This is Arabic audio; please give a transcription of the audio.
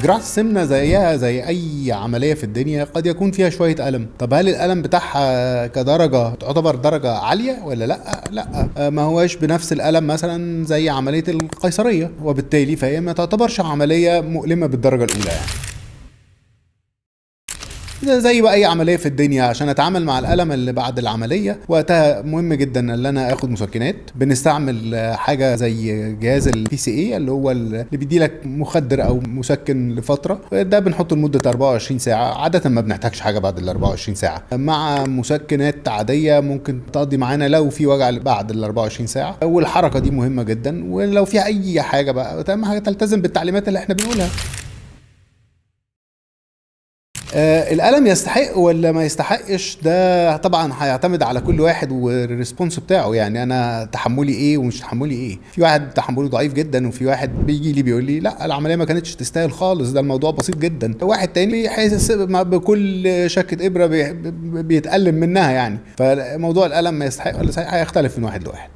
جراحة السمنة زيها زي أي عملية في الدنيا قد يكون فيها شوية ألم. طب هل الألم بتاعها كدرجة تعتبر درجة عالية ولا لأ؟ لأ. ما هواش بنفس الألم مثلا زي عملية القيصرية، وبالتالي فهي ما تعتبرش عملية مؤلمة بالدرجة الأولى يعني. ده زي بقى اي عمليه في الدنيا، عشان اتعامل مع الالم اللي بعد العمليه وقتها مهم جدا ان انا اخد مسكنات. بنستعمل حاجه زي جهاز البي سي اي اللي هو اللي بيدي لك مخدر او مسكن لفتره، ده بنحطه لمده 24 ساعه. عاده ما بنحتاجش حاجه بعد ال 24 ساعه. مع مسكنات عاديه ممكن تقضي معانا لو في وجع بعد ال 24 ساعه، والحركه دي مهمه جدا. ولو في اي حاجه بقى اهم حاجه تلتزم بالتعليمات اللي احنا بنقولها. الألم يستحق ولا ما يستحقش، ده طبعا هيعتمد على كل واحد والريسبونس بتاعه. يعني انا تحملي ايه ومش تحملي ايه. في واحد تحمله ضعيف جدا، وفي واحد بيجي لي بيقول لي لا العمليه ما كانتش تستاهل خالص، ده الموضوع بسيط جدا. واحد تاني حاسس بكل شكه ابره بيتألم منها يعني. فموضوع الألم ما يستحق ولا يستحق هيختلف من واحد لواحد.